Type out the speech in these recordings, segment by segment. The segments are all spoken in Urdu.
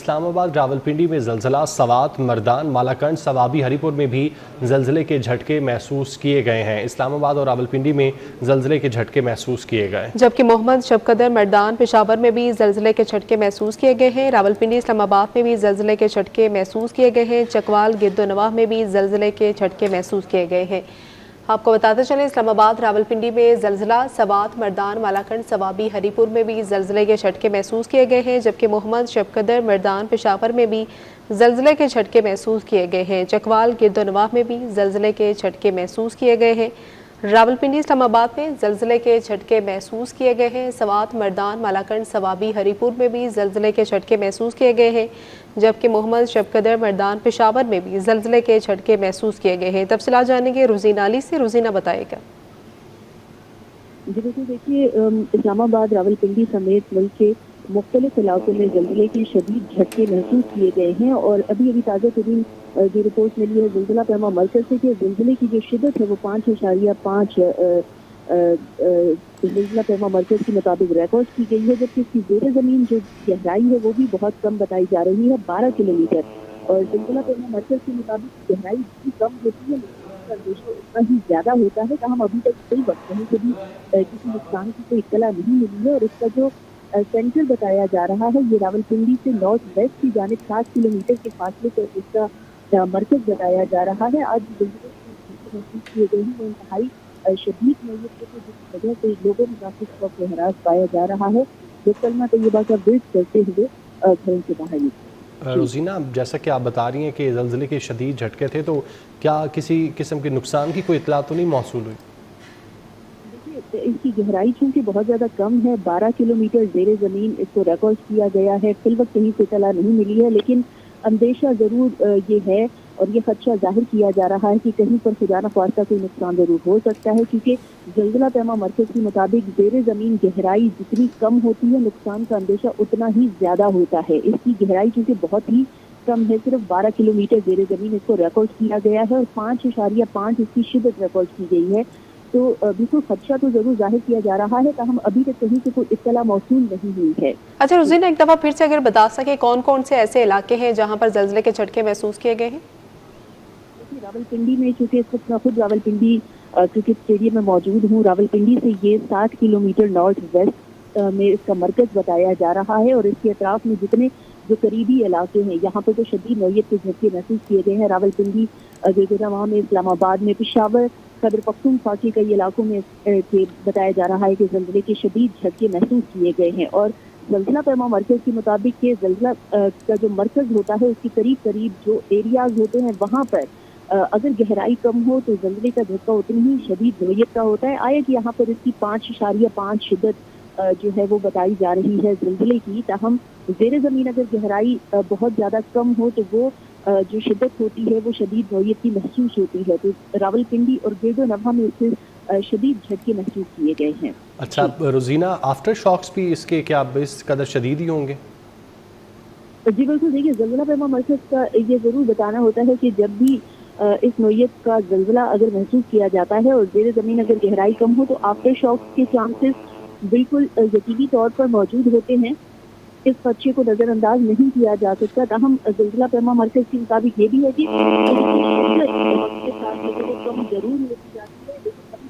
اسلام آباد راولپنڈی میں زلزلہ، سوات، مردان، مالاکنڈ، سوابی، ہری پور میں بھی زلزلے کے جھٹکے محسوس کیے گئے ہیں۔ اسلام آباد اور راولپنڈی میں زلزلے کے جھٹکے محسوس کیے گئے، جبکہ محمد شب قدر، مردان، پشاور میں بھی زلزلے کے جھٹکے محسوس کیے گئے ہیں۔ راولپنڈی، اسلام آباد میں بھی زلزلے کے جھٹکے محسوس کیے گئے ہیں۔ چکوال، گرد و نواح میں بھی زلزلے کے جھٹکے محسوس کیے گئے ہیں۔ آپ کو بتاتے چلیں اسلام آباد، راولپنڈی میں زلزلہ، سوات، مردان، مالاکنڈ، سوابی، ہری پور میں بھی زلزلے کے جھٹکے محسوس کیے گئے ہیں، جبکہ محمد شب قدر، مردان، پشاور میں بھی زلزلے کے جھٹکے محسوس کیے گئے ہیں۔ چکوال، گرد و نواح میں بھی زلزلے کے جھٹکے محسوس کیے گئے ہیں۔ راولپنڈی، اسلام آباد میں زلزلے کے جھٹکے محسوس کیے گئے ہیں۔ سوات، مردان، مالاکنڈ، سوابی، ہری پور میں بھی زلزلے کے جھٹکے محسوس کیے گئے ہیں، جبکہ محمد شب قدر، مردان، پشاور میں بھی زلزلے کے جھٹکے محسوس کیے گئے ہیں۔ تفصیلات جانیں گے روزینہ علی سے۔ روزینہ بتائے گا۔ جی بالکل، دیکھیے اسلام آباد، راولپنڈی سمیت ملک کے مختلف علاقوں میں زلزلے کے شدید جھٹکے محسوس کیے گئے ہیں، اور ابھی تازہ ترین جو رپورٹ ملی ہے زلزلہ پیما مرکز سے کہ زلزلے کی جو شدت ہے وہ 5.5 زلزلہ پیما مرکز کے مطابق ریکارڈ کی گئی ہے، جبکہ اس کی زیر زمین جو گہرائی ہے وہ بھی بہت کم بتائی جا رہی ہے، 12 کلومیٹر، اور زلزلہ پیما مرکز کے مطابق گہرائی بھی کم ہوتی ہے اندیشہ اتنا ہی زیادہ ہوتا ہے۔ تاہم ابھی تک کئی وقت کہیں سے بھی کسی نقصان کی کوئی اطلاع نہیں ملی ہے، اور اس کا جو سینٹر بتایا جا رہا ہے یہ راولپنڈی سے نارتھ ویسٹ کی جانب 7 کلومیٹر کے فاصلے پر اس کا مرکز بتایا جا رہا ہے۔ آج زلزلے کے محسوس کیے گئے ہیں وہ انتہائی شدید نوعیت کے، جس وجہ سے لوگوں میں کافی خوف و ہراس پایا جا رہا ہے، جو کلمہ طیبہ کا ورد کرتے ہوئے گھروں سے باہر نکلے۔ روزینہ، جیسا کہ آپ بتا رہی ہیں کہ زلزلے کے شدید جھٹکے تھے، تو کیا کسی قسم کے نقصان کی کوئی اطلاع تو نہیں موصول ہوئی؟ دیکھیے اس کی گہرائی چونکہ بہت زیادہ کم ہے، 12 کلومیٹر زیر زمین اس کو ریکارڈ کیا گیا ہے، فی الوقت کہیں سے اطلاع نہیں ملی ہے، لیکن اندیشہ ضرور یہ ہے اور یہ خدشہ ظاہر کیا جا رہا ہے کہ کہیں پر خدا نخواستہ کوئی نقصان ضرور ہو سکتا ہے، کیونکہ زلزلہ پیما مرکز کے مطابق زیر زمین گہرائی جتنی کم ہوتی ہے نقصان کا اندیشہ اتنا ہی زیادہ ہوتا ہے۔ اس کی گہرائی چونکہ بہت ہی کم ہے، صرف 12 کلومیٹر زیر زمین اس کو ریکارڈ کیا گیا ہے، اور 5.5 اس کی شدت ریکارڈ کی گئی ہے، تو بالکل خدشہ تو ضرور ظاہر کیا جا رہا ہے، تاہم ابھی تک کہیں سے کوئی اطلاع موصول نہیں ہوئی ہے۔ اچھا روزینہ، ایک دفعہ پھر سے اگر بتا سکے کون کون سے ایسے علاقے ہیں جہاں پر زلزلے کے جھٹکے محسوس کیے گئے ہیں؟ راولپنڈی میں چونکہ اس وقت میں خود راولپنڈی کرکٹ اسٹیڈیم میں موجود ہوں، راولپنڈی سے یہ 60 کلومیٹر نارتھ ویسٹ میں اس کا مرکز بتایا جا رہا ہے، اور اس کے اطراف میں جتنے جو قریبی علاقے ہیں یہاں پر تو شدید نوعیت کے جھٹکے محسوس کیے گئے ہیں۔ راولپنڈی، گرد و نواح میں، اسلام آباد میں، پشاور، خیبر پختونخوا کے کئی علاقوں میں بتایا جا رہا ہے کہ زلزلے کے شدید جھٹکے محسوس کیے گئے ہیں، اور زلزلہ پیما مرکز کے مطابق کہ زلزلہ کا جو مرکز ہوتا ہے اس کے قریب جو ایریاز ہوتے ہیں وہاں پر اگر گہرائی کم ہو تو زلزلے کا جھٹکا اتنی ہی شدید نوعیت کا ہوتا ہے۔ آیا کہ یہاں پر اس کی 5.5 شدت جو ہے وہ بتائی جا رہی ہے زلزلے کی، تاہم زیر زمین اگر گہرائی بہت زیادہ کم ہو تو وہ جو شدت ہوتی ہے وہ شدید نوعیت کی محسوس ہوتی ہے، تو راولپنڈی اور گرد و نواح میں اس سے شدید جھٹکے محسوس کیے گئے ہیں۔ اچھا روزینہ، آفٹر شاکس بھی اس کے کیا اس قدر شدید ہی ہوں گے؟ جی بالکل، دیکھیے زلزلہ پیما مرکز کا یہ ضرور بتانا ہوتا ہے کہ جب بھی اس نوعیت کا زلزلہ اگر محسوس کیا جاتا ہے اور زیر زمین اگر گہرائی کم ہو تو آفٹر شاکس کے چانسز بالکل یقینی طور پر موجود ہوتے ہیں، اس خدشے کو نظر انداز نہیں کیا جا سکتا۔ تاہم زلزلہ پیما مرکز کے مطابق یہ بھی ہے کہ کم ضرور ہوتی جاتی ہے، لیکن ابھی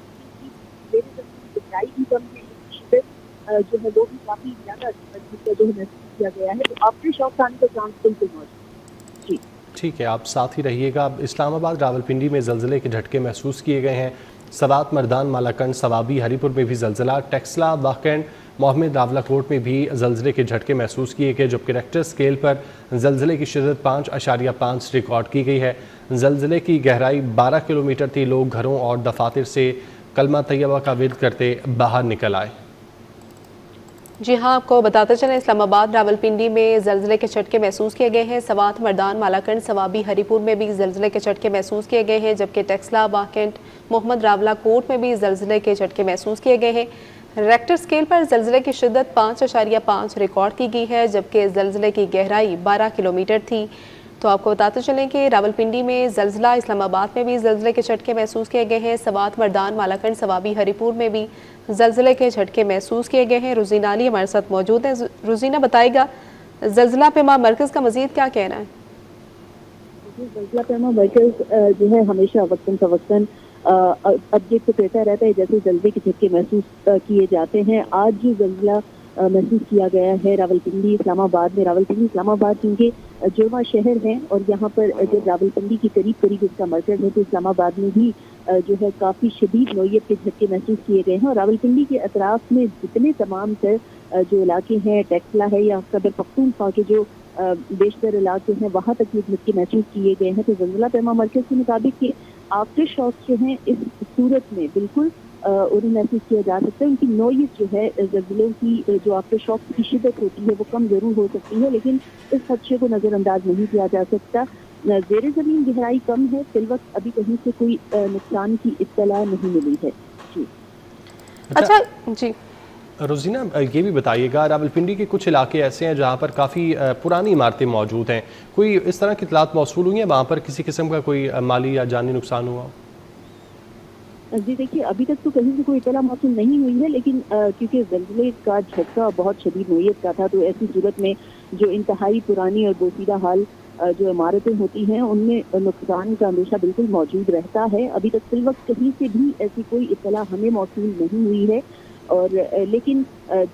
زیر زمین گہرائی بھی کم ہے، شدت جو ہے وہ بھی کافی زیادہ جو ہے محسوس کیا گیا ہے، تو آفٹر شاکس آنے کا چانس بالکل موجود۔ جی ٹھیک ہے، آپ ساتھ ہی رہیے گا۔ اسلام آباد، راولپنڈی میں زلزلے کے جھٹکے محسوس کیے گئے ہیں۔ سوات، مردان، مالاکنڈ، سوابی، ہری پور میں بھی زلزلہ، ٹیکسلا، واکنڈ، محمد راولہ کوٹ میں بھی زلزلے کے جھٹکے محسوس کیے گئے، جبکہ ریکٹر اسکیل پر زلزلے کی شدت 5.5 ریکارڈ کی گئی ہے۔ زلزلے کی گہرائی 12 کلومیٹر تھی۔ لوگ گھروں اور دفاتر سے کلمہ طیبہ کا ورد کرتے باہر نکل آئے۔ جی ہاں، آپ کو بتاتے چلیں اسلام آباد، راولپنڈی میں زلزلے کے جھٹکے محسوس کیے گئے ہیں۔ سوات، مردان، مالاکنڈ، سوابی، ہری پور میں بھی زلزلے کے جھٹکے محسوس کیے گئے ہیں، جبکہ ٹیکسلا، واکنڈ، محمد راولہ کوٹ میں بھی زلزلے کے جھٹکے محسوس کیے گئے ہیں۔ ریکٹر اسکیل پر زلزلے کی شدت 5.5 ریکارڈ کی گئی ہے، جبکہ زلزلے کی گہرائی 12 کلومیٹر تھی۔ تو آپ کو بتاتے چلیں کہ راولپنڈی میں زلزلہ، اسلام آباد میں بھی زلزلے کے جھٹکے محسوس کیے گئے ہیں۔ سوات، مردان، مالاکنڈ، سوابی، ہری پور میں بھی زلزلے کے جھٹکے محسوس کیے گئے ہیں۔ روزینہ علی ہمارے ساتھ موجود ہیں۔ روزینہ بتائے گا زلزلہ پیما مرکز کا مزید کیا کہنا ہے؟ زلزلہ پیما مرکز جو ہے ہمیشہ وقتاً فوقتاً اپڈیٹ تو کرتا رہتا ہے جیسے زلزلے کے جھٹکے محسوس کیے جاتے ہیں. آج جو زلزلہ محسوس کیا گیا ہے راولپنڈی اسلام آباد میں. راولپنڈی اسلام آباد کیونکہ جڑواں شہر ہے اور یہاں پر جب راولپنڈی کی قریب قریب اس کا مرکز ہے تو اسلام آباد میں بھی جو ہے کافی شدید نوعیت کے جھٹکے محسوس کیے گئے ہیں. اور راولپنڈی کے اطراف میں جتنے تمام تر جو علاقے ہیں ٹیکسلا ہے یا خیبر پختونخوا کے جو بیشتر علاقے ہیں وہاں تک یہ جھٹکے محسوس کیے گئے ہیں. تو زلزلہ پیما مرکز کے مطابق کہ آفٹر شاکس جو ہیں اس صورت میں بالکل انہیں محسوس کیا جا سکتا ہے. ان کی نوعیت جو ہے زلزلوں کی جو آفٹر شاکس کی شدت ہوتی ہے وہ کم ضرور ہو سکتی ہے لیکن اس خدشے کو نظر انداز نہیں کیا جا سکتا. زیر زمین گہرائی کم ہے فی الوقت ابھی کہیں سے کوئی نقصان کی اطلاع نہیں ملی ہے. جی اچھا جی روزینہ یہ بھی بتائیے گا راولپنڈی کے کچھ علاقے ایسے ہیں جہاں پر کافی پرانی عمارتیں موجود ہیں, کوئی اس طرح کی اطلاعات موصول ہوئی ہیں وہاں پر کسی قسم کا کوئی مالی یا جانی نقصان ہوا؟ جی دیکھیے ابھی تک تو کہیں سے کوئی اطلاع موصول نہیں ہوئی ہے لیکن کیونکہ زلزلے کا جھٹکا بہت شدید نوعیت کا تھا تو ایسی صورت میں جو انتہائی پرانی اور بوسیدہ حال جو عمارتیں ہوتی ہیں ان میں نقصان کا اندیشہ بالکل موجود رہتا ہے. ابھی تک فی الوقت کہیں سے بھی ایسی کوئی اطلاع ہمیں موصول نہیں ہوئی ہے اور لیکن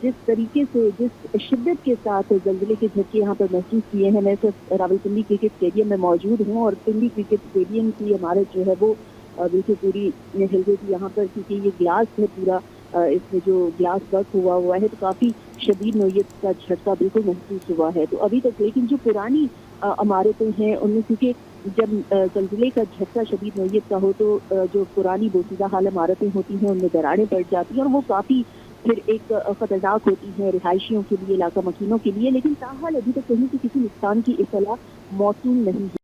جس طریقے سے جس شدت کے ساتھ زلزلے کے جھٹکے یہاں پر محسوس کیے ہیں, میں صرف راولپنڈی کرکٹ اسٹیڈیم میں موجود ہوں اور پنڈی کرکٹ اسٹیڈیم کی عمارت جو ہے وہ بالکل پوری ہل گئی تھی یہاں پر کیونکہ یہ گلاس ہے پورا اس میں جو گلاس ورک ہوا ہے تو کافی شدید نوعیت کا جھٹکا بالکل محسوس ہوا ہے. تو ابھی تک لیکن جو پرانی عمارتیں ہیں ان میں کیونکہ جب زلزلے کا جھٹکا شدید نوعیت کا ہو تو جو پرانی بوسیدہ حال عمارتیں ہوتی ہیں ان میں دراڑیں پڑ جاتی ہیں اور وہ کافی پھر ایک خطرناک ہوتی ہیں رہائشیوں کے لیے, علاقہ مکینوں کے لیے. لیکن تاحال ابھی تک کہیں سے کسی نقصان کی اطلاع موصول نہیں ہے.